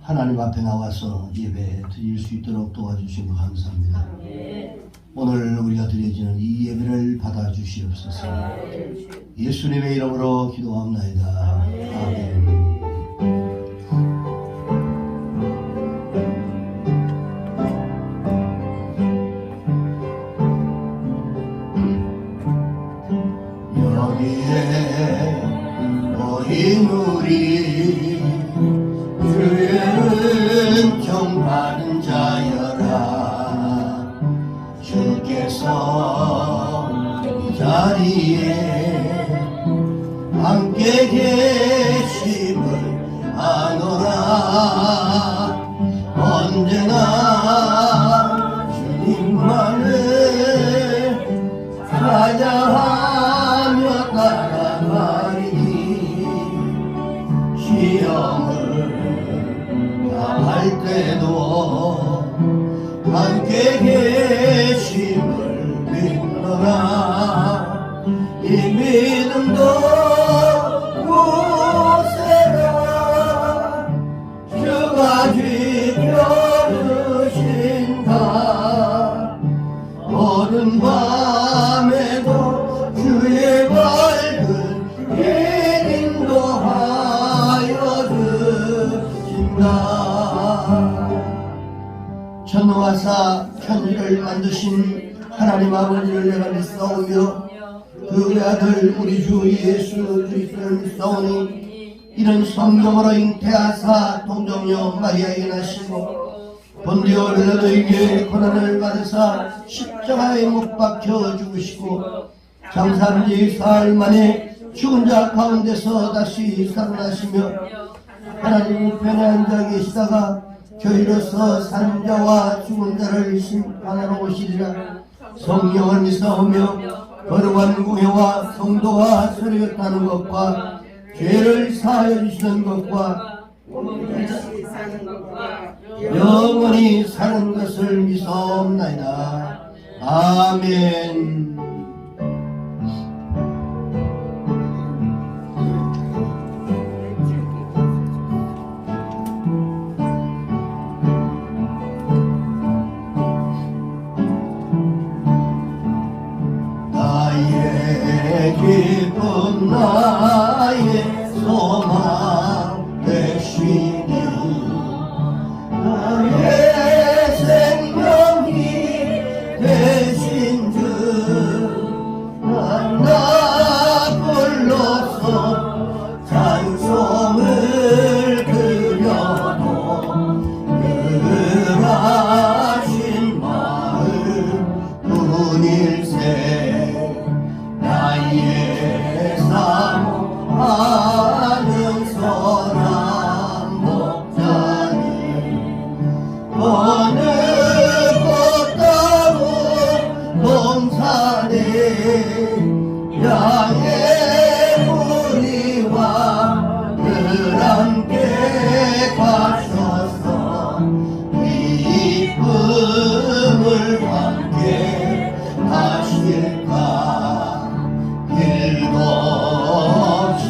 하나님 앞에 나와서 예배 드릴 수 있도록 도와주시고 감사합니다. 오늘 우리가 드려지는 이 예배를 받아주시옵소서. 예수님의 이름으로 기도합나이다. 아멘. 여기에 모인 우리 주의 은총 받은 자여라. 주께서 이 자리에 함께 계심을 아노라. 언제나 주님만을 찾아하며 따라가리니 시험을 당할 때도 함께 계심을 믿노라. 이 믿음도 무쇠라. 주가 지켜주신다. 어두운 밤에도 주의 밝은 길 인도하여 주신다. 천하사 천지를 만드신 하나님 아버지를 내가 믿사오며 그 아들 우리 주 예수 그리스도를 믿사오니 이런 성령으로 잉태하사 동정녀 마리아에게 나시고 본디오 빌라도에게 고난을 받으사 십자가에 못 박혀 죽으시고 장사지 사흘 만에 죽은 자 가운데서 다시 살아나시며 하나님 우편에 앉아 계시다가 저희로서 사는 자와 죽은 자를 심판하러 오시리라. 성령을 믿사오며 거룩한 공회와 성도가 서로 타는 것과 죄를 사하여 주시는 것과 영원히 사는 것을 믿사옵나이다. 아멘. 나의 기쁨 나의 소망 되시니 나의 생명이 되신 주 나 불러서 찬송을 드려도 그하신 마음 뿐일세. 나의 사모하는 선한 목자니 어느 꽃다운 동산에 양의 무리와 늘 함께 가셔서 기쁨을 함께 하실까. 길도 없이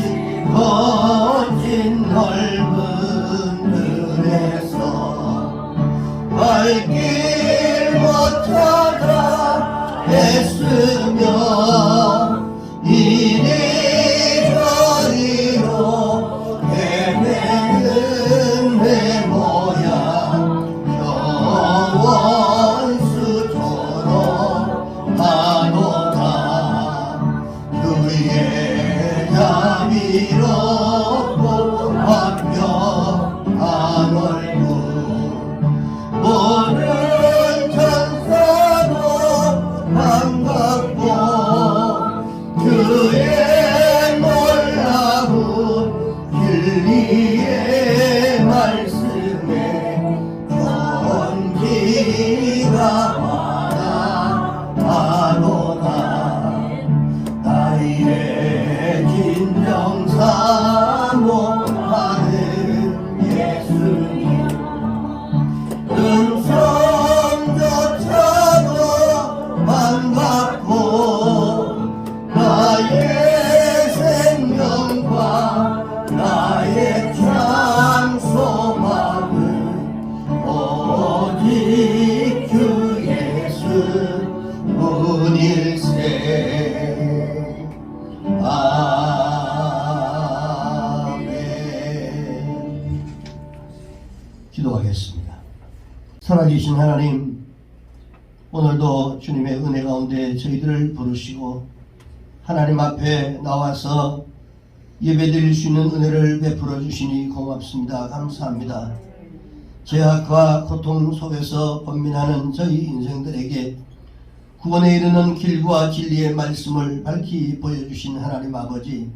거친 넓은 들에서 발길 못 찾아 애쓰며 이리저리로 헤매는 내 모양 경원수처럼 하노라. 그의 자비롭고 완벽한 얼굴 모든 천사도 반갑고 그의 놀라운 진리의 말씀에 존귀가 많아하노라. 나의 진정 사모하는 예수님 음성조차도 반갑고 나의 생명과 나의 참 소망을 기도하겠습니다. 살아계신 하나님, 오늘도 주님의 은혜 가운데 저희들을 부르시고 하나님 앞에 나와서 예배드릴 수 있는 은혜를 베풀어 주시니 고맙습니다. 감사합니다. 죄악과 고통 속에서 번민하는 저희 인생들에게 구원에 이르는 길과 진리의 말씀을 밝히 보여주신 하나님 아버지,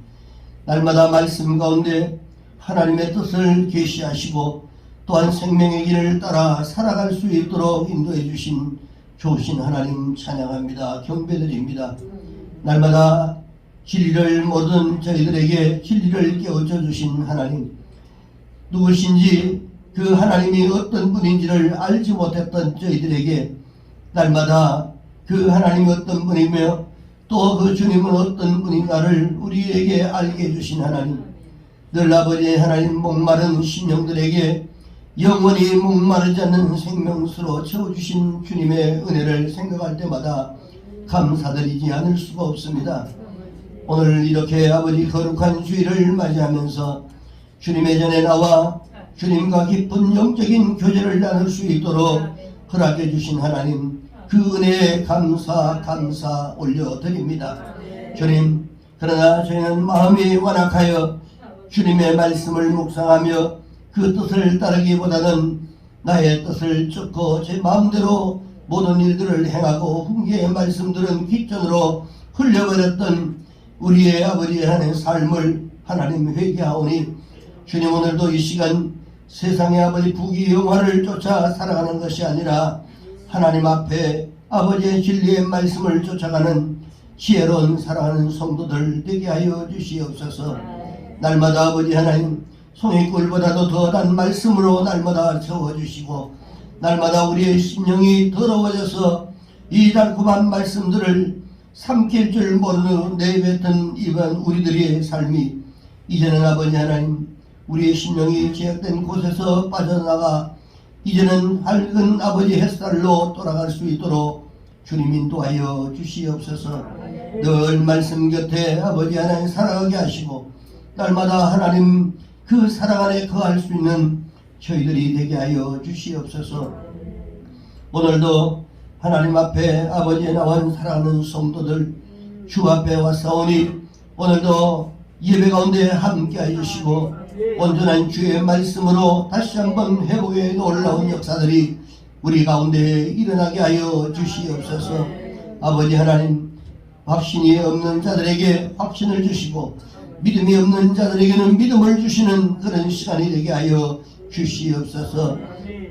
날마다 말씀 가운데 하나님의 뜻을 계시하시고 또한 생명의 길을 따라 살아갈 수 있도록 인도해 주신 좋으신 하나님 찬양합니다. 경배드립니다. 날마다 진리를 모르는 저희들에게 진리를 깨우쳐 주신 하나님, 누구신지 그 하나님이 어떤 분인지를 알지 못했던 저희들에게 날마다 그 하나님이 어떤 분이며 또 그 주님은 어떤 분인가를 우리에게 알게 해주신 하나님, 늘 아버지의 하나님 목마른 심령들에게 영원히 목마르지 않는 생명수로 채워주신 주님의 은혜를 생각할 때마다 감사드리지 않을 수가 없습니다. 오늘 이렇게 아버지 거룩한 주일을 맞이하면서 주님의 전에 나와 주님과 깊은 영적인 교제를 나눌 수 있도록 허락해 주신 하나님, 그 은혜에 감사 올려드립니다. 주님, 그러나 저희는 마음이 완악하여 주님의 말씀을 묵상하며 그 뜻을 따르기보다는 나의 뜻을 쫓고 제 마음대로 모든 일들을 행하고 훈계의 말씀들은 귓전으로 흘려버렸던 우리의 아버지의 하나님의 삶을 하나님 회개하오니, 주님 오늘도 이 시간 세상의 아버지 부귀영화를 쫓아 살아가는 것이 아니라 하나님 앞에 아버지의 진리의 말씀을 쫓아가는 지혜로운 사랑하는 성도들 되게 하여 주시옵소서. 날마다 아버지 하나님 송이꿀보다도 더한 말씀으로 날마다 채워주시고 날마다 우리의 심령이 더러워져서 이 달콤한 말씀들을 삼킬 줄 모르는 내뱉은 이번 우리들의 삶이 이제는 아버지 하나님 우리의 심령이 제약된 곳에서 빠져나가 이제는 밝은 아버지 햇살로 돌아갈 수 있도록 주님 인도하여 주시옵소서. 늘 말씀 곁에 아버지 하나님 살아가게 하시고 날마다 하나님 그 사랑 안에 거할 수 있는 저희들이 되게 하여 주시옵소서. 오늘도 하나님 앞에 아버지의 나온 사랑하는 성도들 주 앞에 왔사오니 오늘도 예배 가운데 함께 해주시고 온전한 주의 말씀으로 다시 한번 회복의 놀라운 역사들이 우리 가운데 일어나게 하여 주시옵소서. 아버지 하나님, 확신이 없는 자들에게 확신을 주시고 믿음이 없는 자들에게는 믿음을 주시는 그런 시간이 되게 하여 주시옵소서.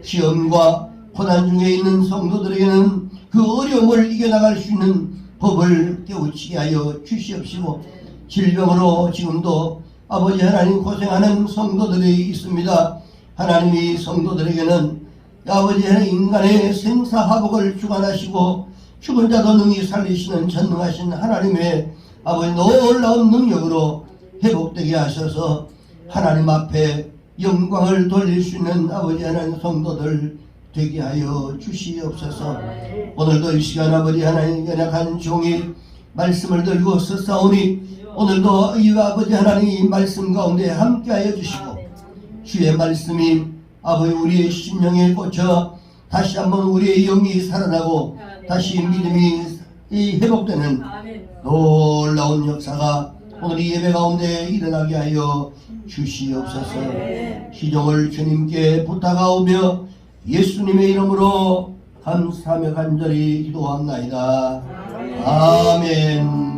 시험과 고난 중에 있는 성도들에게는 그 어려움을 이겨나갈 수 있는 법을 깨우치게 하여 주시옵시고, 질병으로 지금도 아버지 하나님 고생하는 성도들이 있습니다. 하나님이 성도들에게는 아버지 하나님 인간의 생사화복을 주관하시고 죽은 자도 능히 살리시는 전능하신 하나님의 아버지 놀라운 능력으로 회복되게 하셔서 하나님 앞에 영광을 돌릴 수 있는 아버지 하나님 성도들 되게 하여 주시옵소서. 오늘도 이 시간 아버지 하나님 연약한 종이 말씀을 들고 서싸우니 오늘도 이 아버지 하나님 말씀 가운데 함께하여 주시고 주의 말씀이 아버지 우리의 심령에 꽂혀 다시 한번 우리의 영이 살아나고 다시 믿음이 회복되는 놀라운 역사가 오늘 이 예배 가운데 일어나게 하여 주시옵소서. 시종을 주님께 부탁하오며 예수님의 이름으로 감사하며 간절히 기도합나이다. 아멘.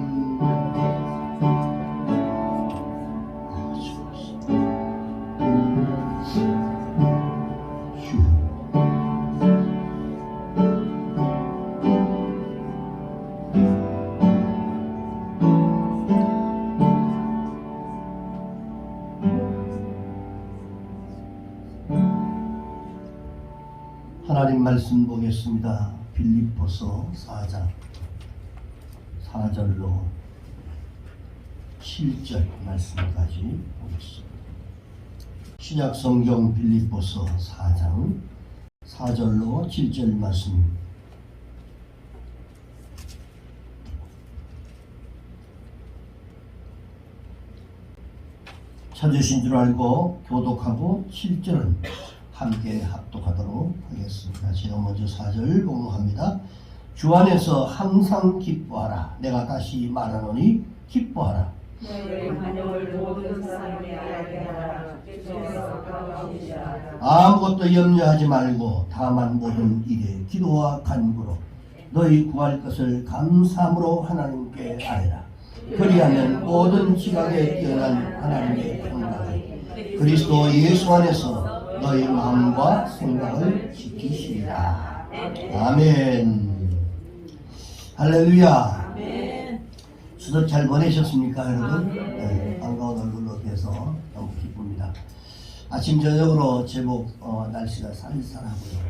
하나님 말씀 보겠습니다. 빌립보서 4장 4절로 7절 말씀까지 보겠습니다. 신약성경 빌립보서 4장 4절로 7절 말씀. 찾으신 줄 알고 교독하고 7절은 함께 합독하도록 하겠습니다. 제가 먼저 4절 봉독합니다. 주 안에서 항상 기뻐하라. 내가 다시 말하노니 기뻐하라. 너희 환영을 모든 사람이 알게 하라. 주께서 가까우시다. 아무것도 염려하지 말고 다만 모든 일에 기도와 간구로 너희 구할 것을 감사함으로 하나님께 아뢰라. 그리하면 모든 지각에 뛰어난 하나님의 평강이 그리스도 예수 안에서 너희 마음과 생각을 지키시리라. 아멘. 할렐루야. 수업 잘 보내셨습니까, 여러분? 네, 반가운 얼굴로 뵈서 너무 기쁩니다. 아침 저녁으로 제법 날씨가 쌀쌀하고요.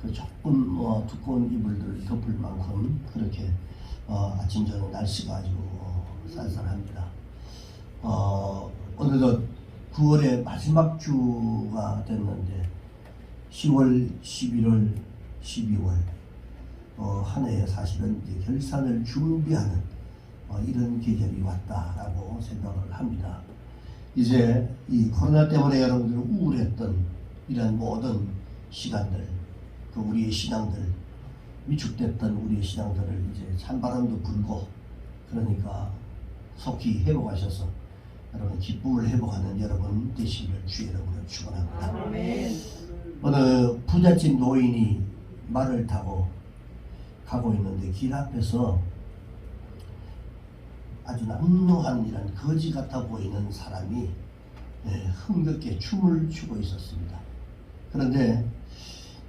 그 조금 두꺼운 이불들 덮을 만큼 그렇게 아침 저녁 날씨가 아주 쌀쌀합니다. 오늘도 9월의 마지막 주가 됐는데 10월, 11월, 12월 한 해에 사실은 이제 결산을 준비하는 이런 계절이 왔다라고 생각을 합니다. 이제 이 코로나 때문에 여러분들 우울했던 이런 모든 시간들, 그 우리의 신앙들, 위축됐던 우리의 신앙들을 이제 찬바람도 불고 그러니까 속히 회복하셔서 여러분 기쁨을 회복하는 여러분 되시기를 주의 이름으로 축원합니다. 어느 부잣집 노인이 말을 타고 가고 있는데 길 앞에서 아주 남루한 이런 거지 같아 보이는 사람이 흥겹게 춤을 추고 있었습니다. 그런데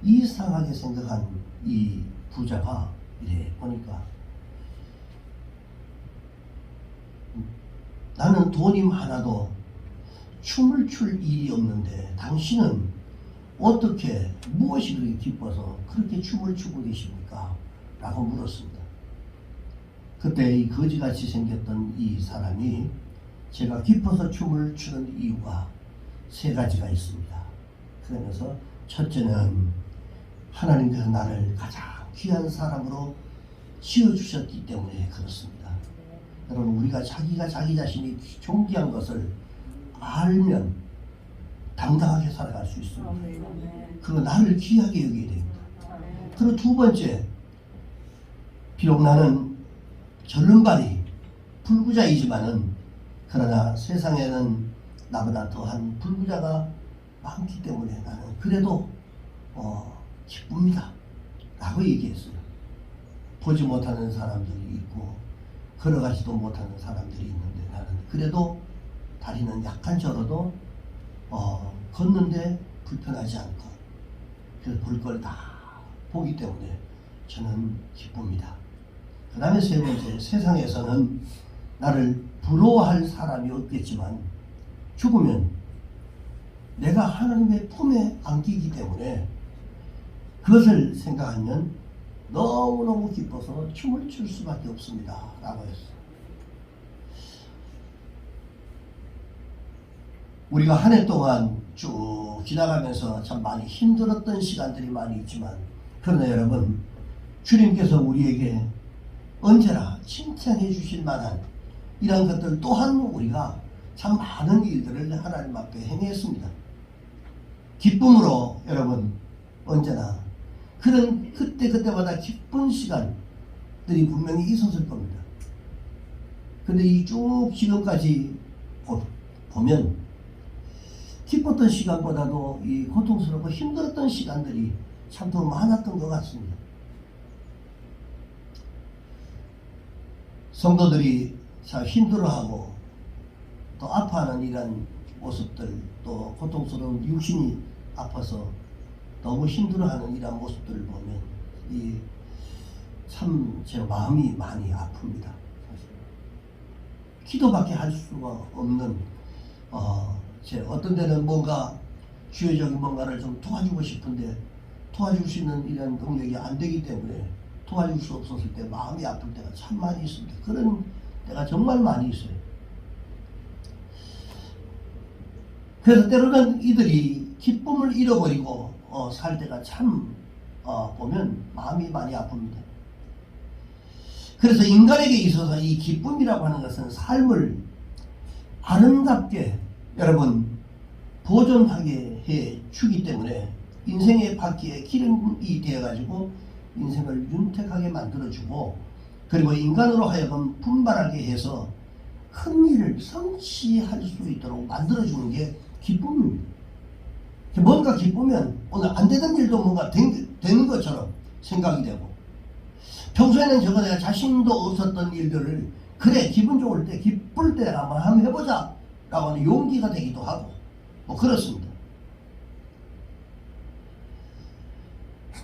이상하게 생각한 이 부자가 이래 보니까 나는 돈이 많아도 춤을 출 일이 없는데 당신은 어떻게 무엇이 그렇게 기뻐서 그렇게 춤을 추고 계십니까? 라고 물었습니다. 그때 이 거지같이 생겼던 이 사람이 제가 기뻐서 춤을 추는 이유가 3가지가 있습니다. 그러면서 첫째는 하나님께서 나를 가장 귀한 사람으로 지어주셨기 때문에 그렇습니다. 여러분 우리가 자기가 자기 자신이 존귀한 것을 알면 당당하게 살아갈 수 있습니다. 그리고 나를 귀하게 여기게 됩니다. 그리고 2번째, 비록 나는 절름발이 불구자이지만은 그러나 세상에는 나보다 더한 불구자가 많기 때문에 나는 그래도 기쁩니다 라고 얘기했어요. 보지 못하는 사람들이 있고 걸어가지도 못하는 사람들이 있는데 나는 그래도 다리는 약한 저로도 걷는데 불편하지 않고 그래서 볼 걸 다 보기 때문에 저는 기쁩니다. 그 다음에 3번째, 세상에서는 나를 부러워할 사람이 없겠지만 죽으면 내가 하나님의 품에 안기기 때문에 그것을 생각하면 너무너무 기뻐서 춤을 출 수밖에 없습니다 라고 했어요. 우리가 한 해 동안 쭉 지나가면서 참 많이 힘들었던 시간들이 많이 있지만 그러나 여러분 주님께서 우리에게 언제나 칭찬해 주실 만한 이런 것들 또한 우리가 참 많은 일들을 하나님 앞에 행했습니다. 기쁨으로 여러분 언제나 그런 그때마다 기쁜 시간들이 분명히 있었을 겁니다. 근데 이 쭉 지금까지 보면 기뻤던 시간보다도 이 고통스럽고 힘들었던 시간들이 참 더 많았던 것 같습니다. 성도들이 참 힘들어하고 또 아파하는 이런 모습들, 또 고통스러운 육신이 아파서 너무 힘들어하는 이런 모습들을 보면 참 제 마음이 많이 아픕니다. 사실. 기도밖에 할 수가 없는 제 어떤 데는 뭔가 주요적인 뭔가를 좀 도와주고 싶은데 도와줄 수 있는 이런 능력이 안 되기 때문에 도와줄 수 없었을 때 마음이 아플 때가 참 많이 있습니다. 그런 때가 정말 많이 있어요. 그래서 때로는 이들이 기쁨을 잃어버리고 살 때가 참 보면 마음이 많이 아픕니다. 그래서 인간에게 있어서 이 기쁨이라고 하는 것은 삶을 아름답게 여러분 보존하게 주기 때문에 인생의 바퀴에 기름이 되어가지고 인생을 윤택하게 만들어주고, 그리고 인간으로 하여금 분발하게 해서 큰 일을 성취할 수 있도록 만들어주는 게 기쁨입니다. 뭔가 기쁘면 오늘 안 되던 일도 뭔가 되는 것처럼 생각이 되고, 평소에는 저거 내가 자신도 없었던 일들을 그래 기분 좋을 때 기쁠 때 한번 해보자 라고 하는 용기가 되기도 하고 뭐 그렇습니다.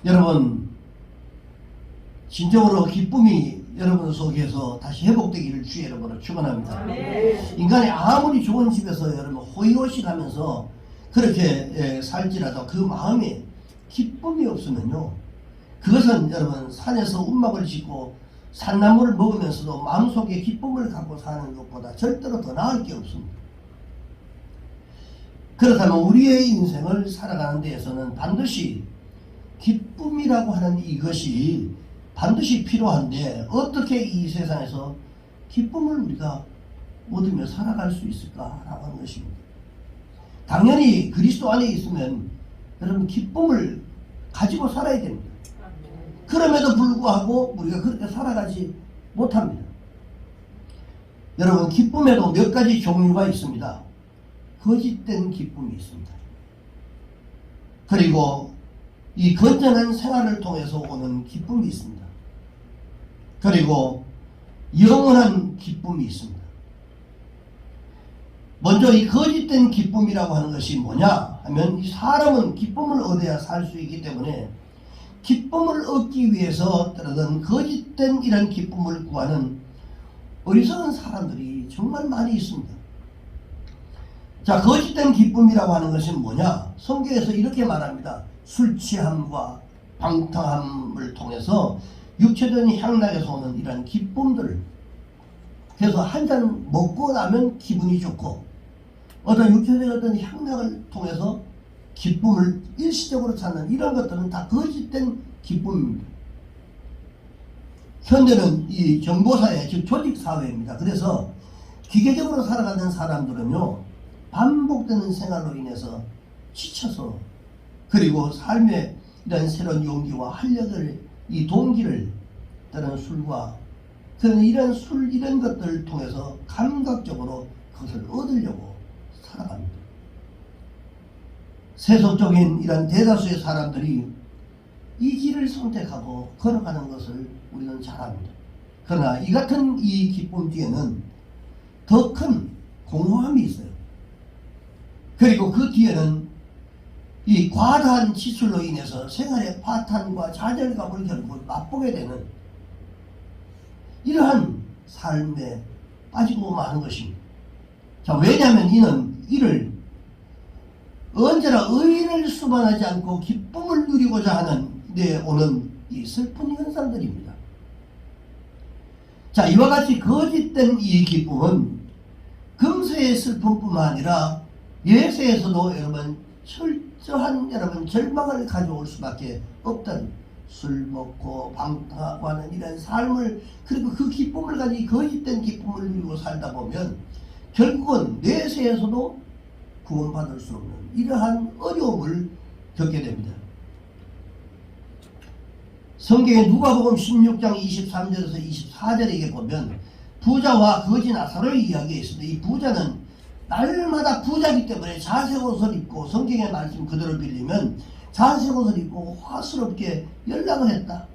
여러분, 진정으로 기쁨이 여러분 속에서 다시 회복되기를 주의 이름으로 축원합니다. 인간이 아무리 좋은 집에서 여러분 호의호식하면서 그렇게 살지라도 그 마음에 기쁨이 없으면요, 그것은 여러분 산에서 움막을 짓고 산나물을 먹으면서도 마음속에 기쁨을 갖고 사는 것보다 절대로 더 나을 게 없습니다. 그렇다면 우리의 인생을 살아가는 데에서는 반드시 기쁨이라고 하는 이것이 반드시 필요한데, 어떻게 이 세상에서 기쁨을 우리가 얻으며 살아갈 수 있을까라고 하는 것입니다. 당연히 그리스도 안에 있으면 여러분 기쁨을 가지고 살아야 됩니다. 그럼에도 불구하고 우리가 그렇게 살아가지 못합니다. 여러분, 기쁨에도 몇 가지 종류가 있습니다. 거짓된 기쁨이 있습니다. 그리고 이 건전한 생활을 통해서 오는 기쁨이 있습니다. 그리고 영원한 기쁨이 있습니다. 먼저 이 거짓된 기쁨이라고 하는 것이 뭐냐 하면, 이 사람은 기쁨을 얻어야 살 수 있기 때문에 기쁨을 얻기 위해서 어떤 거짓된 이런 기쁨을 구하는 어리석은 사람들이 정말 많이 있습니다. 자, 거짓된 기쁨이라고 하는 것은 뭐냐? 성경에서 이렇게 말합니다. 술 취함과 방탕함을 통해서 육체적인 향락에서 오는 이런 기쁨들, 그래서 한 잔 먹고 나면 기분이 좋고, 어떤 육체적인 어떤 향락을 통해서 기쁨을 일시적으로 찾는 이런 것들은 다 거짓된 기쁨입니다. 현대는 이 정보사회, 즉 조직사회입니다. 그래서 기계적으로 살아가는 사람들은요, 반복되는 생활로 인해서 지쳐서, 그리고 삶의 이런 새로운 용기와 활력을, 이 동기를 다른 술과 그런 이런 것들을 통해서 감각적으로 그것을 얻으려고 살아갑니다. 세속적인 이런 대다수의 사람들이 이 길을 선택하고 걸어가는 것을 우리는 잘 압니다. 그러나 이 같은 이 기쁨 뒤에는 더 큰 공허함이 있어요. 그리고 그 뒤에는 이 과다한 지출로 인해서 생활의 파탄과 좌절감을 결국 맛보게 되는 이러한 삶에 빠지고 마는 것입니다. 자, 왜냐하면 이는 이를 언제나 의인을 수반하지 않고 기쁨을 누리고자 하는 데 오는 이 슬픈 현상들입니다. 자, 이와 같이 거짓된 이 기쁨은 금세의 슬픔뿐만 아니라 예세에서도 여러분 철저한 여러분 절망을 가져올 수밖에 없다는, 술 먹고 방탕하고 하는 이런 삶을, 그리고 그 기쁨을 가지고 거짓된 기쁨을 누리고 살다 보면 결국은 내세에서도 구원받을 수 없는 이러한 어려움을 겪게 됩니다. 성경의 누가복음 16장 23절에서 24절에 보면 부자와 거지 나사로의 이야기가 있습니다. 이 부자는 날마다 부자이기 때문에 자색 옷을 입고, 성경의 말씀 그대로 빌리면 자색 옷을 입고 화스럽게 연락을 했다.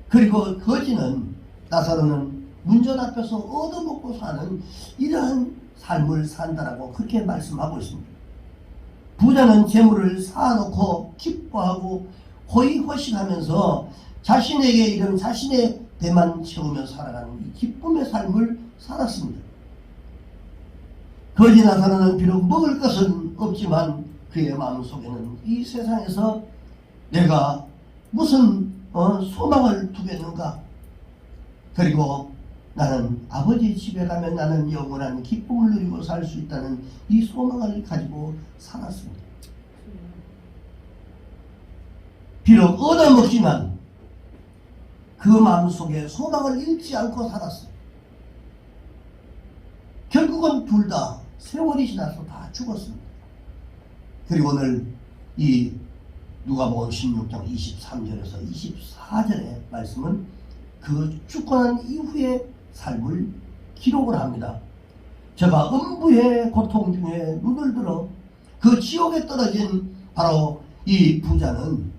그리고 거지는, 나사로는 문전 앞에서 얻어먹고 사는 이러한 삶을 산다라고 그렇게 말씀하고 있습니다. 부자는 재물을 쌓아놓고 기뻐하고 호의호식하면서 자신에게 이런 자신의 배만 채우며 살아가는 이 기쁨의 삶을 살았습니다. 거지 나사로는 비록 먹을 것은 없지만 그의 마음속에는 이 세상에서 내가 무슨 소망을 두겠는가, 그리고 나는 아버지 집에 가면 나는 영원한 기쁨을 누리고 살 수 있다는 이 소망을 가지고 살았습니다. 비록 얻어먹지만 그 마음속에 소망을 잃지 않고 살았어요. 결국은 둘 다 세월이 지나서 다 죽었습니다. 그리고 오늘 이 누가복음 16장 23절에서 24절의 말씀은 그 죽고난 이후의 삶을 기록을 합니다. 제가 음부의 고통 중에 눈을 들어 그 지옥에 떨어진 바로 이 부자는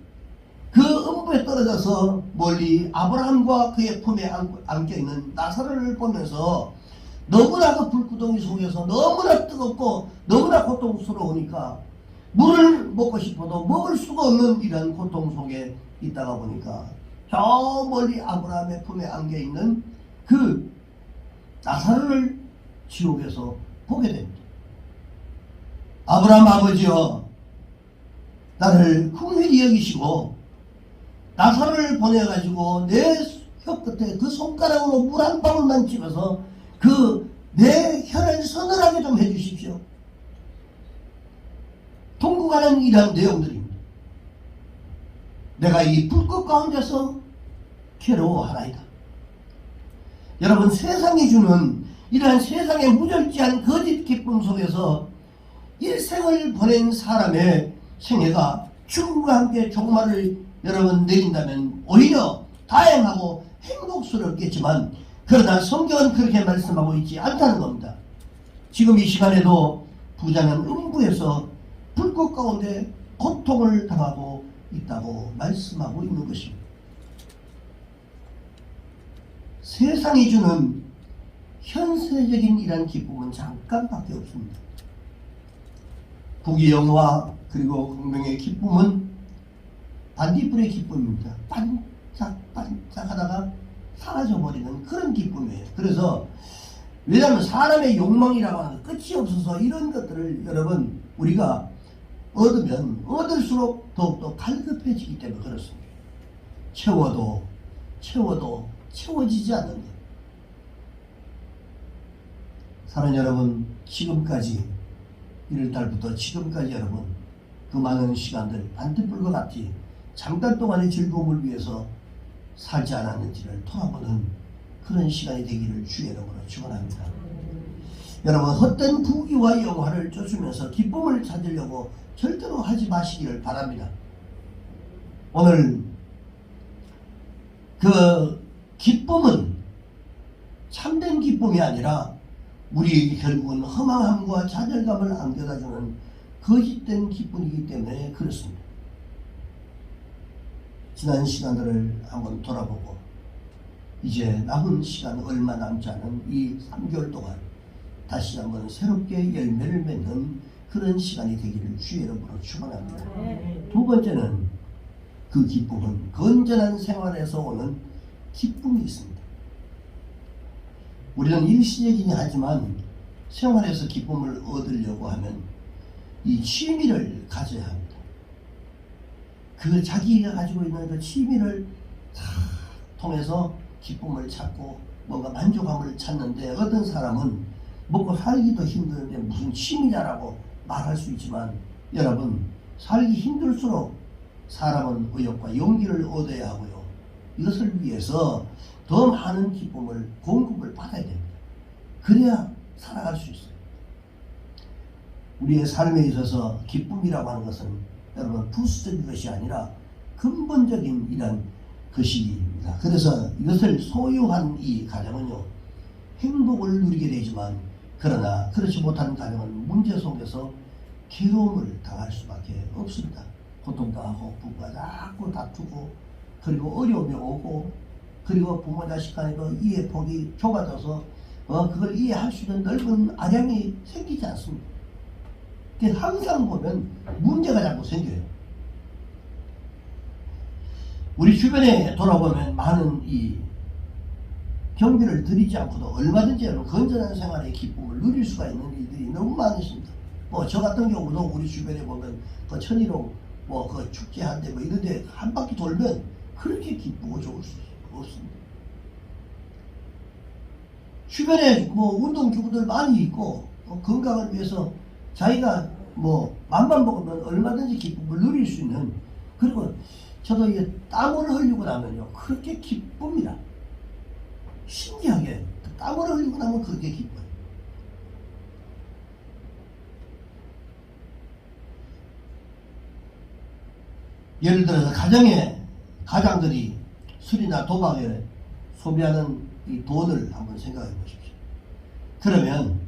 그 음부에 떨어져서 멀리 아브라함과 그의 품에 안겨있는 나사로를 보면서 너무나 그 불구덩이 속에서 너무나 뜨겁고 너무나 고통스러우니까 물을 먹고 싶어도 먹을 수가 없는 이런 고통 속에 있다가 보니까 저 멀리 아브라함의 품에 안겨있는 그 나사로를 지옥에서 보게 됩니다. 아브라함 아버지여, 나를 긍휼히 여기시고 나사로를 보내가지고 내 혀 끝에 그 손가락으로 물 한 방울만 찍어서 그 내 혀를 서늘하게 좀 해주십시오. 통곡하는 이런 내용들입니다. 내가 이 불꽃 가운데서 괴로워하나이다. 여러분, 세상이 주는 이러한 세상의 무절제한 거짓 기쁨 속에서 일생을 보낸 사람의 생애가 죽음과 함께 종말을 여러분 내린다면 오히려 다양하고 행복스럽겠지만, 그러나 성경은 그렇게 말씀하고 있지 않다는 겁니다. 지금 이 시간에도 부자는 음부에서 불꽃 가운데 고통을 당하고 있다고 말씀하고 있는 것입니다. 세상이 주는 현세적인 이런 기쁨은 잠깐밖에 없습니다. 부귀영화 그리고 공명의 기쁨은 반딧불의 기쁨입니다. 반짝반짝 하다가 사라져버리는 그런 기쁨이에요. 그래서 왜냐하면 사람의 욕망이라고 하는 끝이 없어서 이런 것들을 여러분 우리가 얻으면 얻을수록 더욱더 갈급해지기 때문에 그렇습니다. 채워도 채워지지 않는 것. 사랑하는 여러분, 지금까지 1월달부터 지금까지 여러분 그 많은 시간들 반딧불과 같이 잠깐 동안의 즐거움을 위해서 살지 않았는지를 돌아보는 그런 시간이 되기를 주의 이름으로 축원합니다. 여러분, 헛된 부귀와 영화를 쫓으면서 기쁨을 찾으려고 절대로 하지 마시기를 바랍니다. 오늘 그 기쁨은 참된 기쁨이 아니라 우리에게 결국은 허망함과 좌절감을 안겨다주는 거짓된 기쁨이기 때문에 그렇습니다. 지난 시간들을 한번 돌아보고 이제 남은 시간 얼마 남지 않은 이 3개월 동안 다시 한번 새롭게 열매를 맺는 그런 시간이 되기를 주의 이름으로 축원합니다. 두 번째는 그 기쁨은 건전한 생활에서 오는 기쁨이 있습니다. 우리는 일시적이긴 하지만 생활에서 기쁨을 얻으려고 하면 이 취미를 가져야 합니다. 그 자기가 가지고 있는 그 취미를 통해서 기쁨을 찾고 뭔가 만족감을 찾는데, 어떤 사람은 먹고 살기도 힘드는데 무슨 취미냐라고 말할 수 있지만, 여러분, 살기 힘들수록 사람은 의욕과 용기를 얻어야 하고요, 이것을 위해서 더 많은 기쁨을 공급을 받아야 됩니다. 그래야 살아갈 수 있어요. 우리의 삶에 있어서 기쁨이라고 하는 것은 여러분 부수적인 것이 아니라 근본적인 이런 것입니다. 그래서 이것을 소유한 이 가정은요, 행복을 누리게 되지만, 그러나 그렇지 못한 가정은 문제 속에서 괴로움을 당할 수밖에 없습니다. 고통당하고 부부가 자꾸 다투고, 그리고 어려움이 오고, 그리고 부모 자식 간에도 이해 폭이 좁아져서 그걸 이해할 수 있는 넓은 아량이 생기지 않습니다. 항상 보면 문제가 자꾸 생겨요. 우리 주변에 돌아보면 많은 이 경비를 들이지 않고도 얼마든지 건전한 생활의 기쁨을 누릴 수가 있는 일들이 너무 많으십니다. 뭐 저 같은 경우도 우리 주변에 보면 그 천일홍 그 축제한데 이런데 한 바퀴 돌면 그렇게 기쁘고 좋을 수 없습니다. 주변에 운동기구들 많이 있고 건강을 위해서 자기가 맘만 먹으면 얼마든지 기쁨을 누릴 수 있는, 그리고 저도 이게 땀을 흘리고 나면요 그렇게 기쁩니다. 신기하게 땀을 흘리고 나면 그렇게 기뻐요. 예를 들어서 가장들이 술이나 도박에 소비하는 이 돈을 한번 생각해 보십시오. 그러면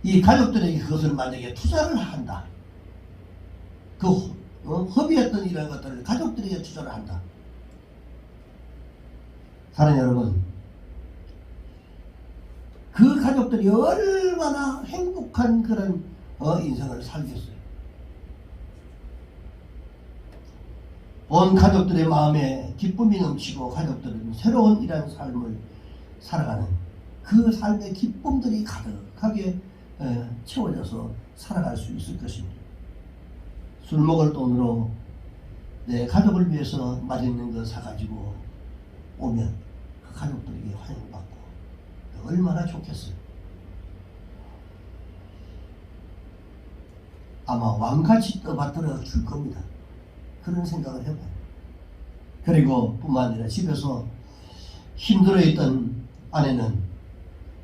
이 가족들에게 그것을 만약에 투자를 한다. 허비했던 이런 것들을 가족들에게 투자를 한다. 사랑하는 여러분, 그 가족들이 얼마나 행복한 그런 인생을 살겠어요. 온 가족들의 마음에 기쁨이 넘치고 가족들은 새로운 이런 삶을 살아가는 그 삶의 기쁨들이 가득하게 채워져서 살아갈 수 있을 것입니다. 술 먹을 돈으로 내 가족을 위해서 맛있는 거 사가지고 오면 그 가족들에게 환영받고 얼마나 좋겠어요. 아마 왕같이 떠받들어 줄 겁니다. 그런 생각을 해봐요. 그리고 뿐만 아니라 집에서 힘들어했던 아내는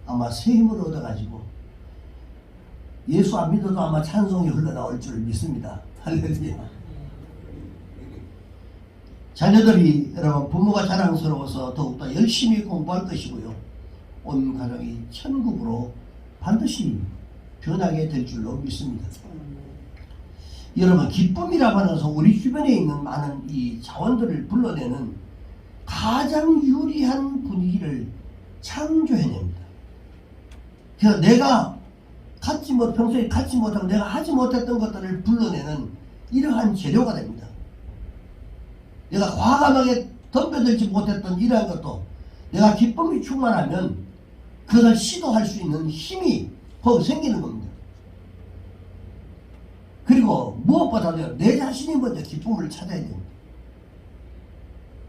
아마 새 힘을 얻어가지고 예수 안 믿어도 아마 찬송이 흘러나올 줄 믿습니다. 할렐루야. 자녀들이 여러분 부모가 자랑스러워서 더욱더 열심히 공부할 것이고요. 온 가정이 천국으로 반드시 변하게 될 줄로 믿습니다. 여러분 기쁨이라고 하는 것은 우리 주변에 있는 많은 이 자원들을 불러내는 가장 유리한 분위기를 창조해냅니다. 그래서 내가 평소에 갖지 못하고 내가 하지 못했던 것들을 불러내는 이러한 재료가 됩니다. 내가 과감하게 덤벼들지 못했던 이러한 것도 내가 기쁨이 충만하면 그것을 시도할 수 있는 힘이 거기 생기는 겁니다. 그리고 무엇보다도 내 자신이 먼저 기쁨을 찾아야 됩니다.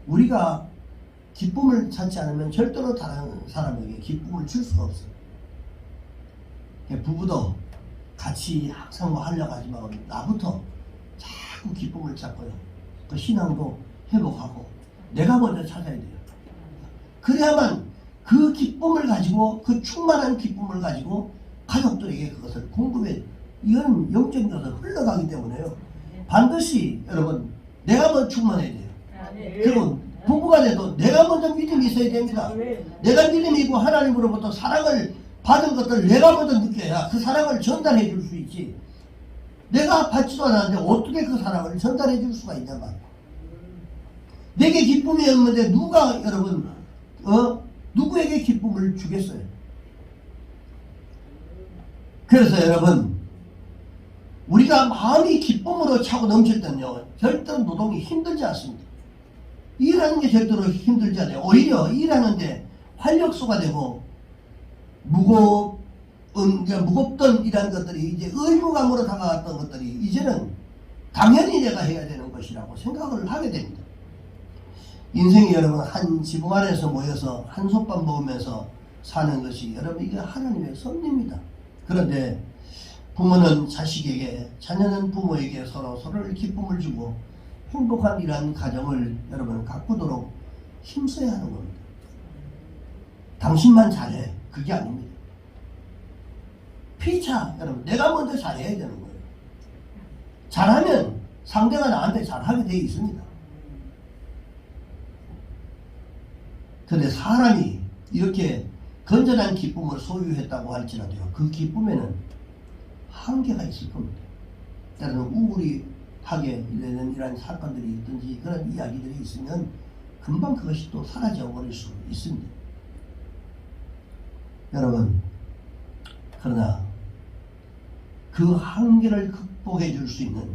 우리가 기쁨을 찾지 않으면 절대로 다른 사람에게 기쁨을 줄 수가 없어요. 부부도 같이 항상 뭐 하려고 하지 말고 나부터 자꾸 기쁨을 찾고요. 그 신앙도 회복하고 내가 먼저 찾아야 돼요. 그래야만 그 기쁨을 가지고 그 충만한 기쁨을 가지고 가족들에게 그것을 공급해. 이건 영적인 것을 흘러가기 때문에요. 반드시 여러분 내가 먼저 충만해야 돼요. 그리고 부부가 돼도 내가 먼저 믿음이 있어야 됩니다. 내가 믿음이 있고 하나님으로부터 사랑을 받은 것들을 내가 먼저 느껴야 그 사랑을 전달해 줄 수 있지. 내가 받지도 않았는데 어떻게 그 사랑을 전달해 줄 수가 있냐 말이야. 내게 기쁨이 없는데 누가 여러분 누구에게 기쁨을 주겠어요? 그래서 여러분 우리가 마음이 기쁨으로 차고 넘칠 때는요 절대로 노동이 힘들지 않습니다. 일하는 게 절대로 힘들지 않아요. 오히려 일하는데 활력소가 되고 무겁던 이런 것들이 이제 의무감으로 다가왔던 것들이 이제는 당연히 내가 해야 되는 것이라고 생각을 하게 됩니다. 인생이 여러분 한 지붕 안에서 모여서 한솥밥 먹으면서 사는 것이 여러분 이게 하나님의 섭리입니다. 그런데 부모는 자식에게, 자녀는 부모에게 서로를 기쁨을 주고 행복한 이러한 가정을 여러분 가꾸도록 힘써야 하는 겁니다. 당신만 잘해. 그게 아닙니다. 피차 여러분 내가 먼저 잘해야 되는 거예요. 잘하면 상대가 나한테 잘하게 되어 있습니다. 그런데 사람이 이렇게 건전한 기쁨을 소유했다고 할지라도요 그 기쁨에는 한계가 있을 겁니다. 때로는 우울하게 되는 이런 사건들이 있든지 그런 이야기들이 있으면 금방 그것이 또 사라져 버릴 수 있습니다. 여러분 그러나 그 한계를 극복해 줄 수 있는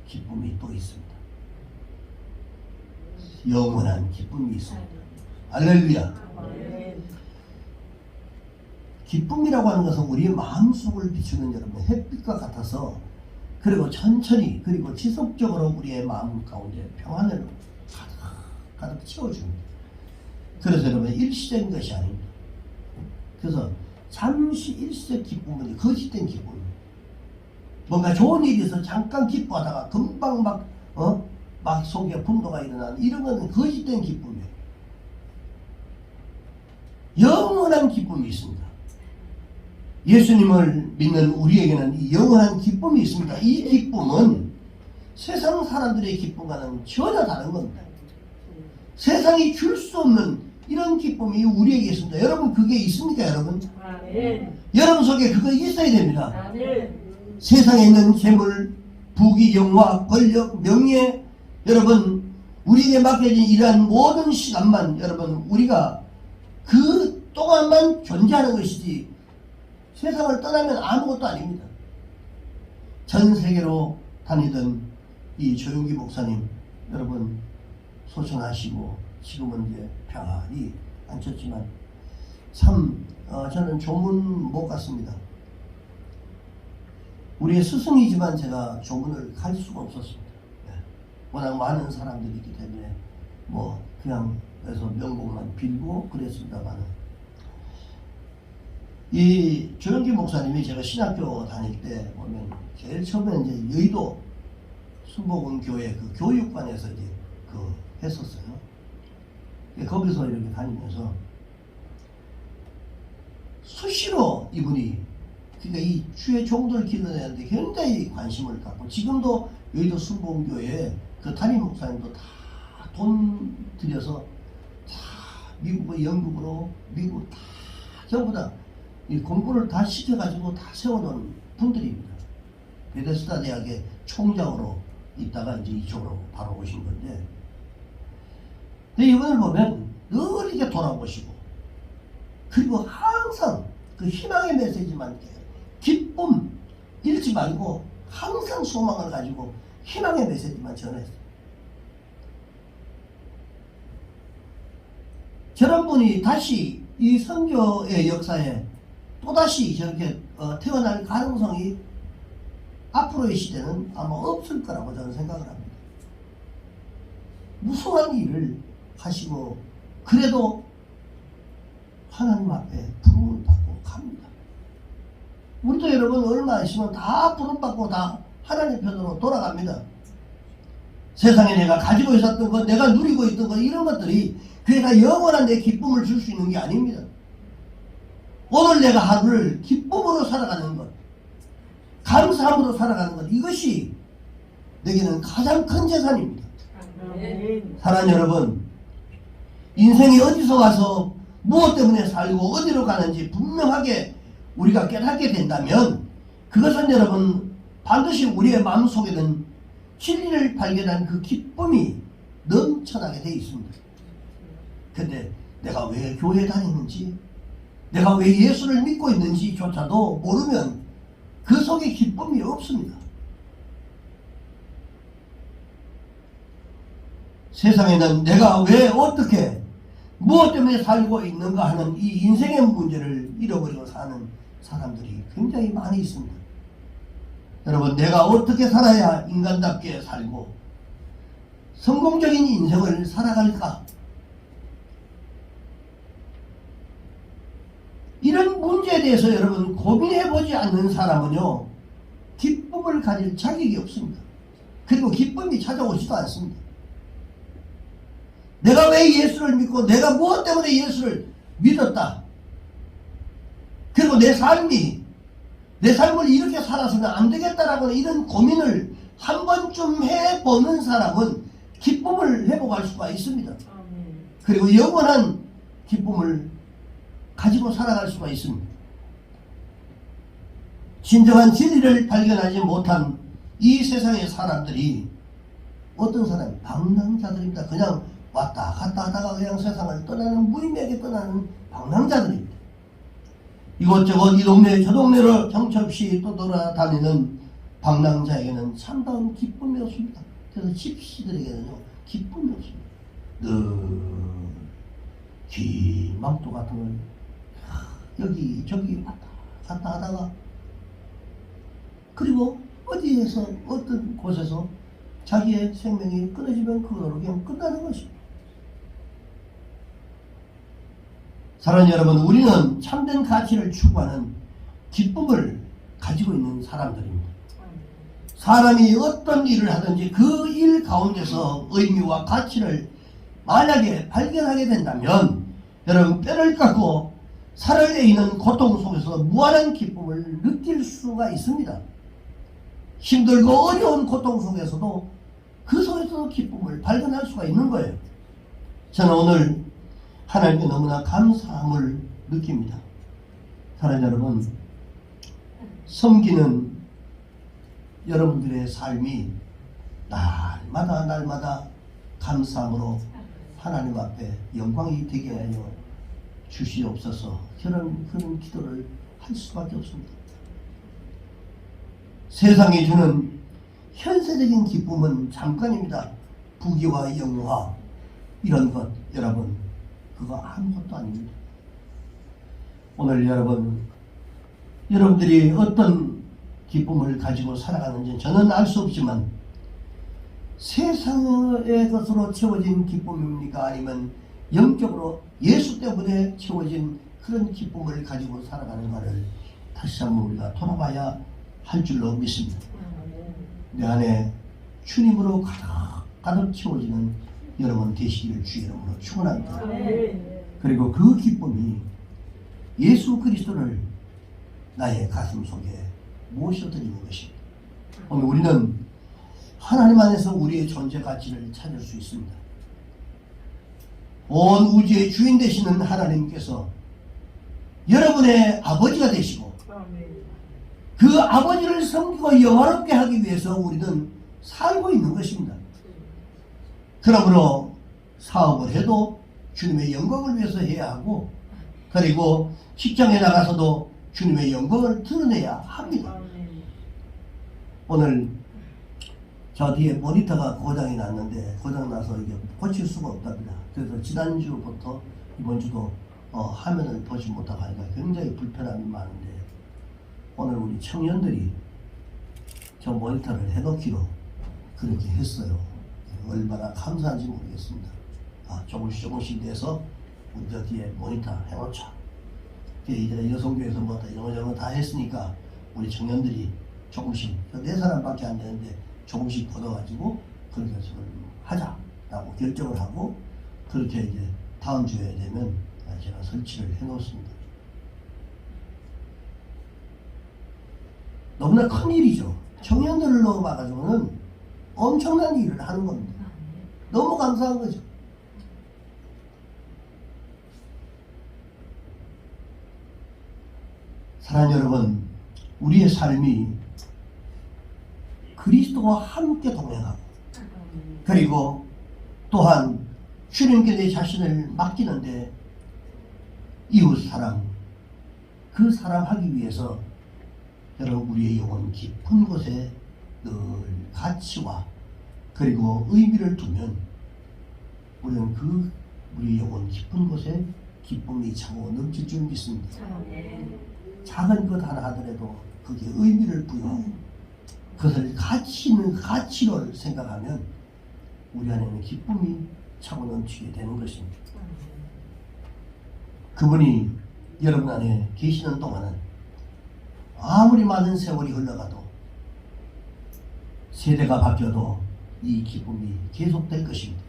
기쁨이 또 있습니다. 영원한 기쁨이 있습니다. 할렐루야. 기쁨이라고 하는 것은 우리의 마음속을 비추는 여러분 햇빛과 같아서 그리고 천천히 그리고 지속적으로 우리의 마음 가운데 평안을 가득 채워줍니다. 그래서 여러분 일시적인 것이 아닙니다. 그래서 잠시 일시적 기쁨은 거짓된 기쁨입니다. 뭔가 좋은 일이 있어서 잠깐 기뻐하다가 금방 막 속에 분노가 일어나는 이런 것은 거짓된 기쁨이에요. 영원한 기쁨이 있습니다. 예수님을 믿는 우리에게는 이 영원한 기쁨이 있습니다. 이 기쁨은 세상 사람들의 기쁨과는 전혀 다른 겁니다. 세상이 줄 수 없는 이런 기쁨이 우리에게 있습니다. 여러분 그게 있습니까 여러분? 아멘. 여러분 속에 그거 있어야 됩니다. 아멘. 세상에 있는 재물, 부귀, 영화, 권력, 명예, 여러분 우리에게 맡겨진 이러한 모든 시간만 여러분 우리가 그 동안만 존재하는 것이지 세상을 떠나면 아무것도 아닙니다. 전 세계로 다니던 이 조용기 목사님 여러분 소천하시고 지금은 이제 평안히 앉혔지만 참 저는 조문 못 갔습니다. 우리의 스승이지만 제가 조문을 갈 수가 없었습니다. 워낙 많은 사람들이 있기 때문에 뭐 그냥 그래서 명복만 빌고 그랬습니다만 이 조영기 목사님이 제가 신학교 다닐 때 보면 제일 처음에 이제 여의도 순복음 교회 그 교육관에서 이제 그 했었어요. 거기서 이렇게 다니면서 수시로 이분이 그러니까 이 주의 종들 길러내는데 굉장히 관심을 갖고 지금도 여의도 순복음교회 그 담임 목사님도 다 돈 들여서 다 미국 영국으로 미국 다 전부 다 이 공부를 다 시켜가지고 다 세워놓은 분들입니다. 베데스다 대학의 총장으로 있다가 이제 이쪽으로 바로 오신 건데, 근데 이분을 보면 늘 이렇게 돌아보시고, 그리고 항상 그 희망의 메시지만 기쁨 잃지 말고 항상 소망을 가지고 희망의 메시지만 전했어요. 저런 분이 다시 이 선교의 역사에 또다시 저렇게 태어날 가능성이 앞으로의 시대는 아마 없을 거라고 저는 생각을 합니다. 무수한 일을 하시고 그래도 하나님 앞에 부름을 받고 갑니다. 우리도 여러분 얼마 있으면 다 부름받고 다 하나님 편으로 돌아갑니다. 세상에 내가 가지고 있었던 것, 내가 누리고 있던 것, 이런 것들이 그게 다 영원한 내 기쁨을 줄 수 있는 게 아닙니다. 오늘 내가 하루를 기쁨으로 살아가는 것, 감사함으로 살아가는 것, 이것이 내게는 가장 큰 재산입니다. 사랑하는 여러분, 인생이 어디서 와서 무엇 때문에 살고 어디로 가는지 분명하게 우리가 깨닫게 된다면 그것은 여러분 반드시 우리의 마음속에는 진리를 발견한 그 기쁨이 넘쳐나게 되어 있습니다. 근데 내가 왜 교회에 다니는지, 내가 왜 예수를 믿고 있는지조차도 모르면 그 속에 기쁨이 없습니다. 세상에는 내가 왜 어떻게 무엇 때문에 살고 있는가 하는 이 인생의 문제를 잃어버리고 사는 사람들이 굉장히 많이 있습니다. 여러분, 내가 어떻게 살아야 인간답게 살고 성공적인 인생을 살아갈까? 이런 문제에 대해서 여러분 고민해보지 않는 사람은요 기쁨을 가질 자격이 없습니다. 그리고 기쁨이 찾아오지도 않습니다. 내가 왜 예수를 믿고 내가 무엇 때문에 예수를 믿었다, 그리고 내 삶을 이렇게 살아서는 안 되겠다라고 하는 이런 고민을 한 번쯤 해보는 사람은 기쁨을 회복할 수가 있습니다. 그리고 영원한 기쁨을 가지고 살아갈 수가 있습니다. 진정한 진리를 발견하지 못한 이 세상의 사람들이 어떤 사람이 방랑자들입니다. 그냥 왔다 갔다 하다가 그냥 세상을 떠나는, 무의미하게 떠나는 방랑자들입니다. 이곳저곳 이 동네 저 동네로 정처 없이 또 돌아다니는 방랑자에게는 참다운 기쁨이 없습니다. 그래서 집시들에게는요 기쁨이 없습니다. 늘 기망도 같은 걸 여기 저기 왔다 갔다 하다가 그리고 어디에서 어떤 곳에서 자기의 생명이 끊어지면 그걸로 그냥 끝나는 것입니다. 사랑하는 여러분, 우리는 참된 가치를 추구하는 기쁨을 가지고 있는 사람들입니다. 사람이 어떤 일을 하든지 그 일 가운데서 의미와 가치를 만약에 발견하게 된다면 여러분 뼈를 깎고 살을 내이는 고통 속에서 무한한 기쁨을 느낄 수가 있습니다. 힘들고 어려운 고통 속에서도 그 속에서도 기쁨을 발견할 수가 있는 거예요. 저는 오늘 하나님께 너무나 감사함을 느낍니다. 사랑하는 여러분, 섬기는 여러분들의 삶이 날마다 감사함으로 하나님 앞에 영광이 되게 하여 주시옵소서. 그런 기도를 할 수밖에 없습니다. 세상이 주는 현세적인 기쁨은 잠깐입니다. 부귀와 영화 이런 것, 여러분 그거 아무것도 아닙니다. 오늘 여러분들이 어떤 기쁨을 가지고 살아가는지 저는 알 수 없지만 세상의 것으로 채워진 기쁨입니까? 아니면 영적으로 예수 때문에 채워진 그런 기쁨을 가지고 살아가는가를 다시 한번 우리가 돌아봐야 할 줄로 믿습니다. 내 안에 주님으로 가득 채워지는 여러분 되시기를 주의 이름으로 축원합니다. 그리고 그 기쁨이 예수 그리스도를 나의 가슴 속에 모셔드리는 것입니다. 오늘 우리는 하나님 안에서 우리의 존재 가치를 찾을 수 있습니다. 온 우주의 주인 되시는 하나님께서 여러분의 아버지가 되시고 그 아버지를 섬기고 영화롭게 하기 위해서 우리는 살고 있는 것입니다. 그러므로 사업을 해도 주님의 영광을 위해서 해야 하고, 그리고 직장에 나가서도 주님의 영광을 드러내야 합니다. 오늘 저 뒤에 모니터가 고장이 났는데 고장나서 이게 고칠 수가 없답니다. 그래서 지난주부터 이번주도 화면을 보지 못하고 하니까 굉장히 불편함이 많은데, 오늘 우리 청년들이 저 모니터를 해놓기로 그렇게 했어요. 얼마나 감사한지 모르겠습니다. 조금씩 돼서 우리 저 뒤에 모니터 해놓자. 이제 여성교회에서 뭐 이런 다 했으니까 우리 청년들이 조금씩, 4사람밖에 안 되는데 조금씩 걷어가지고 그렇게 해서 하자라고 결정을 하고, 그렇게 이제 다음 주에 되면 제가 설치를 해놓습니다. 너무나 큰 일이죠. 청년들로 봐가지고는 엄청난 일을 하는 겁니다. 너무 감사한 거죠. 사랑하는 여러분, 우리의 삶이 그리스도와 함께 동행하고, 그리고 또한 주님께 내 자신을 맡기는데 이웃 사랑, 그 사랑하기 위해서 여러분 우리의 영혼 깊은 곳에 늘 가치와 그리고 의미를 두면 우리는 우리 영혼 깊은 곳에 기쁨이 차고 넘칠 줄 믿습니다. 작은 것 하나 하더라도 그게 의미를 부여하고 그것을 가치 있는 가치를 생각하면 우리 안에는 기쁨이 차고 넘치게 되는 것입니다. 그분이 여러분 안에 계시는 동안은 아무리 많은 세월이 흘러가도, 세대가 바뀌어도 이 기쁨이 계속될 것입니다.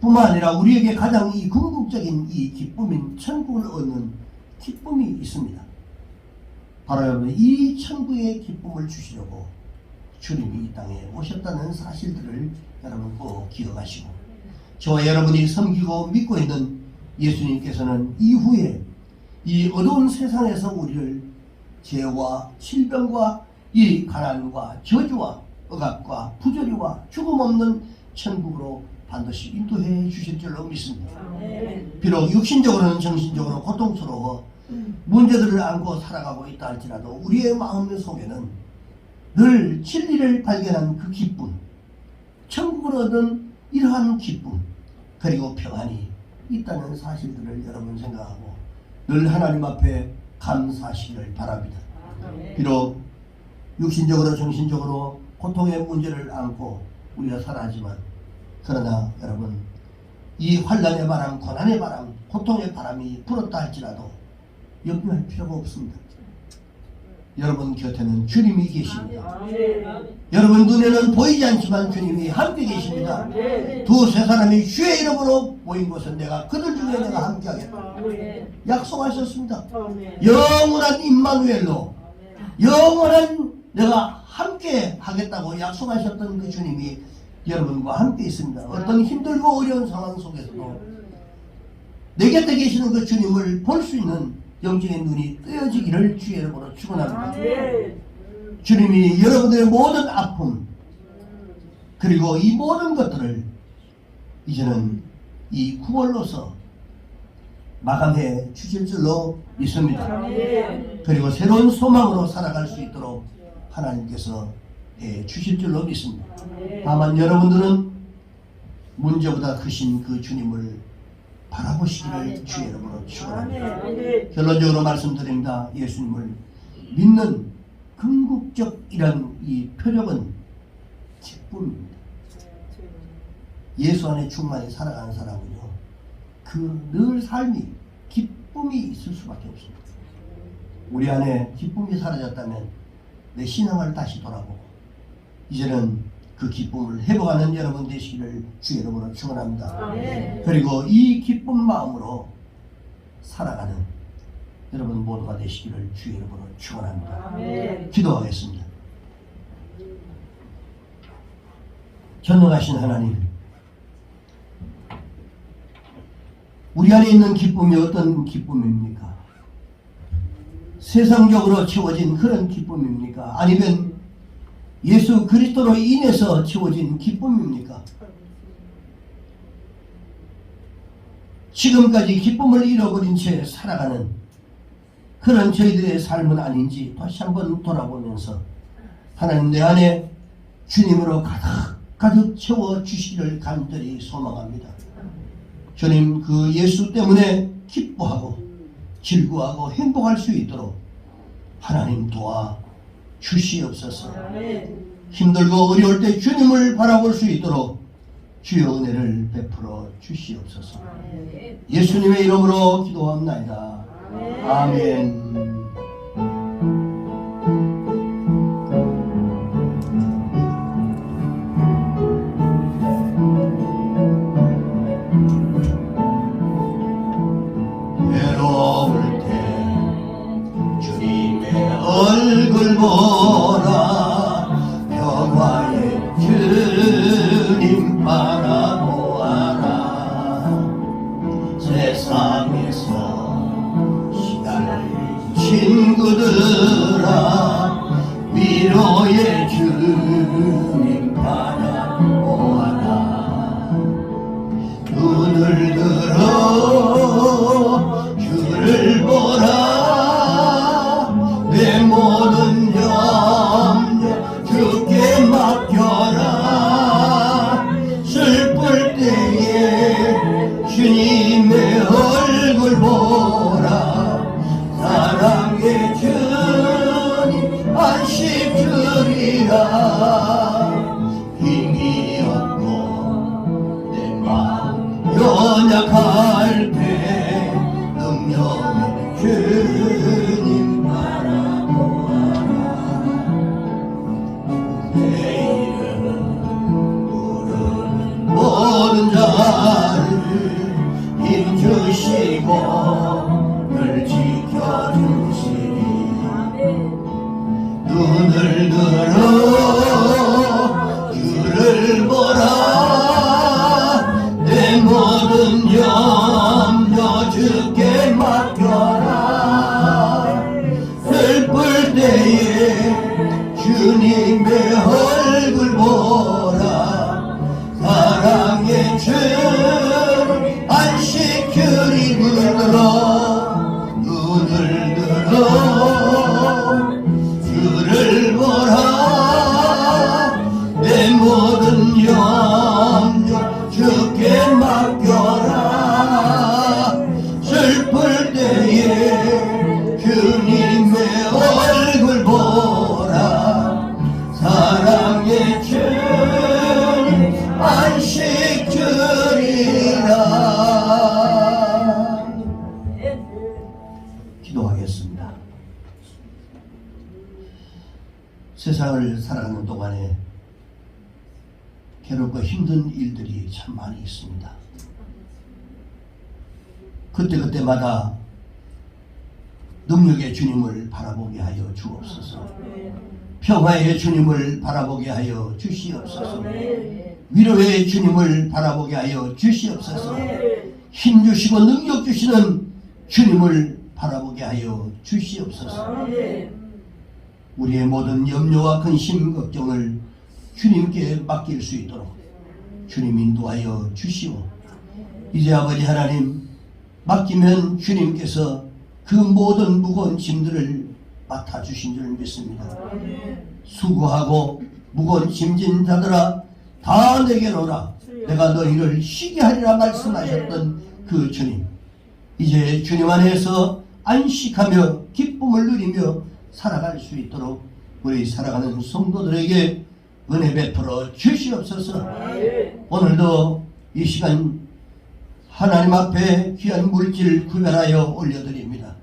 뿐만 아니라 우리에게 가장 이 궁극적인 이 기쁨인 천국을 얻는 기쁨이 있습니다. 바로 여러분, 이 천국의 기쁨을 주시려고 주님이 이 땅에 오셨다는 사실들을 여러분 꼭 기억하시고, 저와 여러분이 섬기고 믿고 있는 예수님께서는 이후에 이 어두운 세상에서 우리를 죄와 질병과 이 가난과 저주와 억압과 부조리와 죽음 없는 천국으로 반드시 인도해 주실 줄로 믿습니다. 비록 육신적으로는 정신적으로 고통스러워 문제들을 안고 살아가고 있다 할지라도 우리의 마음 속에는 늘 진리를 발견한 그 기쁨, 천국을 얻은 이러한 기쁨, 그리고 평안이 있다는 사실들을 여러분 생각하고 늘 하나님 앞에 감사하시기를 바랍니다. 비록 육신적으로 정신적으로 고통의 문제를 안고 우리가 살아가지만, 그러나 여러분 이 환난의 바람, 고난의 바람, 고통의 바람이 불었다 할지라도 염려할 필요가 없습니다. 여러분 곁에는 주님이 계십니다. 여러분 눈에는 보이지 않지만 주님이 함께 계십니다. 2-3 사람이 주의 이름으로 모인 곳은 내가 그들 중에 내가 함께 하겠다 약속하셨습니다. 영원한 임마누엘로, 영원한 내가 함께 하겠다고 약속하셨던 그 주님이 여러분과 함께 있습니다. 어떤 힘들고 어려운 상황 속에서도 내 곁에 계시는 그 주님을 볼 수 있는 영적인 눈이 뜨여지기를 주의 이름으로 축원합니다. 주님이 여러분들의 모든 아픔 그리고 이 모든 것들을 이제는 이 9월로서 마감해 주실 줄로 믿습니다. 그리고 새로운 소망으로 살아갈 수 있도록 하나님께서 주실 줄로 믿습니다. 다만 여러분들은 문제보다 크신 그 주님을 바라보시기를 주의 이름으로 축원합니다. 결론적으로 말씀드립니다. 예수님을 믿는 궁극적이란 이 표적은 기쁨입니다. 예수 안에 충만히 살아가는 사람은요, 그 늘 삶이 기쁨이 있을 수밖에 없습니다. 우리 안에 기쁨이 사라졌다면 내 신앙을 다시 돌아보고 이제는 그 기쁨을 회복하는 여러분 되시기를 주의 이름으로 축원합니다. 그리고 이 기쁜 마음으로 살아가는 여러분 모두가 되시기를 주의 이름으로 축원합니다. 기도하겠습니다. 전능하신 하나님, 우리 안에 있는 기쁨이 어떤 기쁨입니까? 세상적으로 채워진 그런 기쁨입니까? 아니면 예수 그리스도로 인해서 채워진 기쁨입니까? 지금까지 기쁨을 잃어버린 채 살아가는 그런 저희들의 삶은 아닌지 다시 한번 돌아보면서 하나님 내 안에 주님으로 가득 채워주시기를 간절히 소망합니다. 주님 그 예수 때문에 기뻐하고 즐거워하고 행복할 수 있도록 하나님 도와 주시옵소서. 힘들고 어려울 때 주님을 바라볼 수 있도록 주의 은혜를 베풀어 주시옵소서. 예수님의 이름으로 기도합나이다. 아멘. 외로울 때 주님의 얼굴 보라. 평화의 주님 바라보아라. 세상에서 시달린 친구들아, 위로의 주님 바라보아라. 눈을 들어 주를 보라. 내 모든 염려 주께 맡겨라. 슬플 때에 주님의 얼굴 보라. 사랑의 주님 안식 주리라. 힘이 없고 내 마음 연약할 때 능력의 주님 바라보아라. 내 이름을 부르는 모든 자를 힘주시고 늘 지켜주시니 눈을 들어 주를 보라. 내 모든 염려 주께 맡겨라. 슬플 때에 주님의 얼굴 보라. 사랑의 주님 안식 주리. 눈을 들어 주를 보라. 내 모든 염려 주께 맡겨라. 슬플 때에 주님의 얼굴 보라. 사랑의 주님 안식 주리라. 기도하겠습니다. 세상을 살아가는 동안에 괴롭고 힘든 일들이 참 많이 있습니다. 그때마다 능력의 주님을 바라보게 하여 주옵소서. 평화의 주님을 바라보게 하여 주시옵소서. 위로의 주님을 바라보게 하여 주시옵소서. 힘주시고 능력 주시는 주님을 바라보게 하여 주시옵소서. 우리의 모든 염려와 근심 걱정을 주님께 맡길 수 있도록 주님 인도하여 주시오. 이제 아버지 하나님, 맡기면 주님께서 그 모든 무거운 짐들을 맡아주신 줄 믿습니다. 수고하고 무거운 짐진 자들아 다 내게로 오라, 내가 너희를 쉬게 하리라 말씀하셨던 그 주님, 이제 주님 안에서 안식하며 기쁨을 누리며 살아갈 수 있도록 우리 살아가는 성도들에게 은혜 베풀어 주시옵소서. 오늘도 이 시간 하나님 앞에 귀한 물질 구별하여 올려드립니다.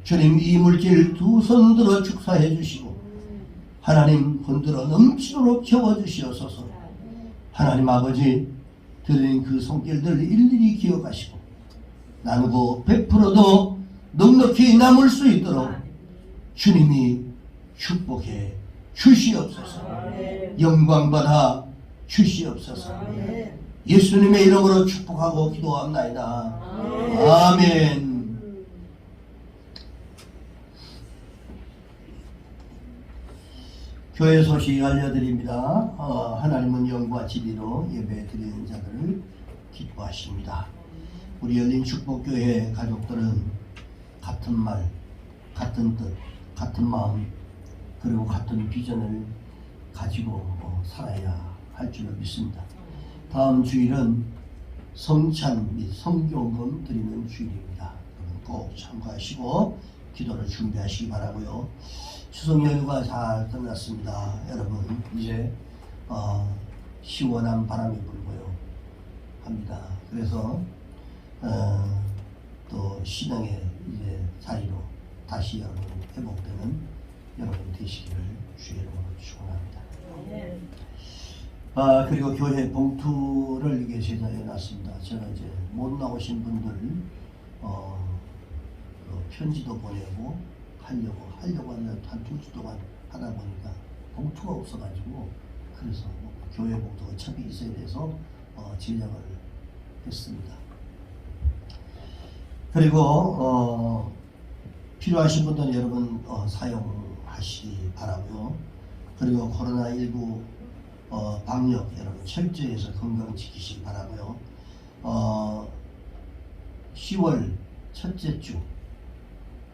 주님, 이 물질 두 손 들어 축사해 주시고 하나님 흔들어 넘치도록 채워주시옵소서. 하나님 아버지, 드린 그 손길들을 일일이 기억하시고 나누고 베풀어도 넉넉히 남을 수 있도록 주님이 축복해 주시옵소서. 영광받아 주시옵소서. 예수님의 이름으로 축복하고 기도합나이다. 아멘. 교회 소식 알려드립니다. 하나님은 영과 진리로 예배 드리는 자들을 기뻐하십니다. 우리 열린 축복교회 가족들은 같은 말, 같은 뜻, 같은 마음, 그리고 같은 비전을 가지고 살아야 할 줄을 믿습니다. 다음 주일은 성찬 및 성경금 드리는 주일입니다. 꼭 참고하시고 기도를 준비하시기 바라고요. 추석 연휴가 잘 끝났습니다. 여러분, 이제 시원한 바람이 불고요 합니다. 그래서 또 신앙의 이제 자리로 다시 여러분 회복되는 여러분 되시기를 주의 이름으로 축원합니다. 그리고 교회 봉투를 이게 제작해 놨습니다. 제가 이제 못 나오신 분들 편지도 보내고 하려고 하는 한 2주 동안 하다 보니까 봉투가 없어가지고, 그래서 교회 봉투가 어차피 있어야 돼서 제작을 했습니다. 그리고 필요하신 분들은 여러분 사용하시기 바라고요. 그리고 코로나19 방역 여러분 철저히 해서 건강 지키시기 바라고요. 10월 첫째 주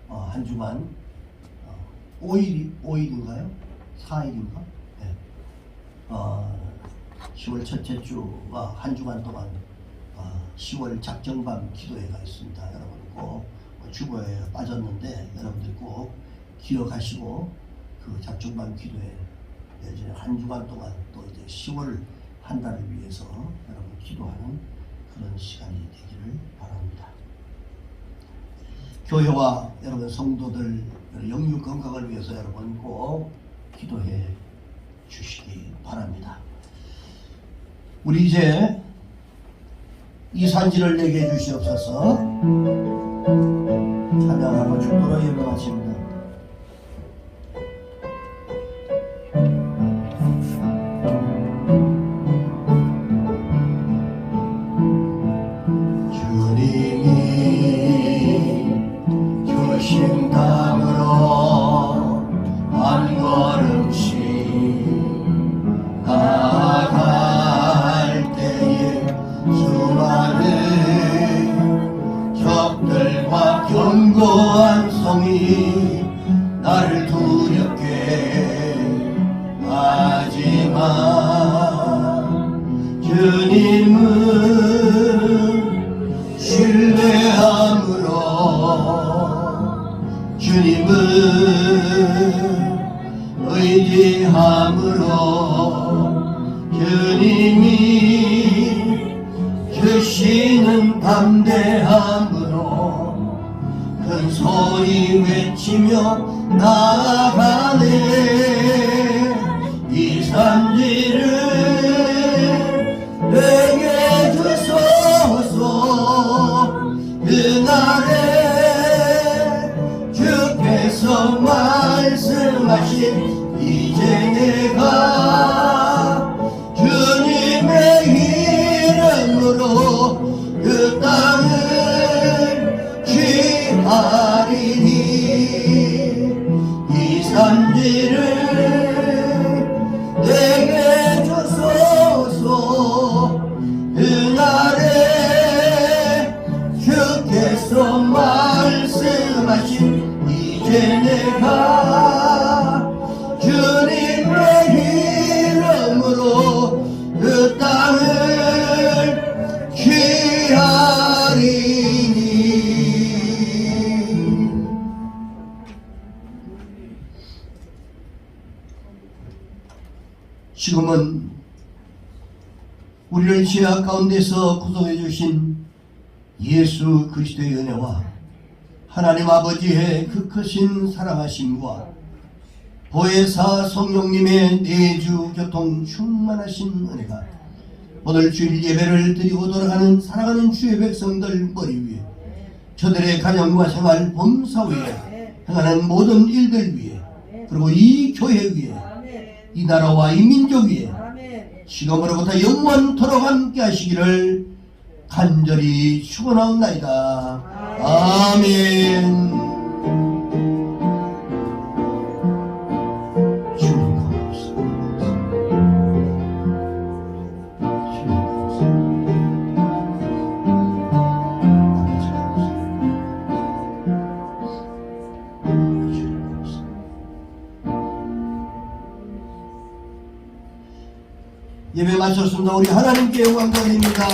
한 주간 5일인가요? 4일인가? 네. 10월 첫째 주와 한 주간 동안 10월 작정밤 기도회가 있습니다. 여러분 꼭 주보에 빠졌는데 여러분들 꼭 기억하시고 그 작정밤 기도회 이제 한 주간 동안 또 이제 10월 한 달을 위해서 여러분 기도하는 그런 시간이 되기를 바랍니다. 교회와 여러분 성도들 영육 건강을 위해서 여러분 꼭 기도해 주시기 바랍니다. 우리 이제 이 산지를 내게 주시옵소서. 찬양하고 축도로 예배 마칩니다. 견고한 성이 나를 두렵게 하지만 주님은 신뢰함으로 주님은 의지함으로 주님이 주시는 담대함으로 큰 소리 외치며 나아가네. 이 산지를 내게 주소서. 그날에 주께서 말씀하신 이 지금은 우리를 죄악 가운데서 구속해 주신 예수 그리스도의 은혜와 하나님 아버지의 그 크신 사랑하심과 보혜사 성령님의 내주 교통 충만하신 은혜가 오늘 주일 예배를 드리고 돌아가는 사랑하는 주의 백성들 머리 위에, 저들의 가정과 생활 범사위에 행하는 모든 일들 위에, 그리고 이 교회 위에, 이 나라와 이 민족 위에 지금으로부터 영원토록 함께 하시기를 간절히 축원하옵나이다. 아멘. 주님 감사합니다. 주님 감사합니다. 아버지 감사합니다. 주님 감사합니다. 예배 마쳤습니다. 우리 하나님께 영광 돌립니다.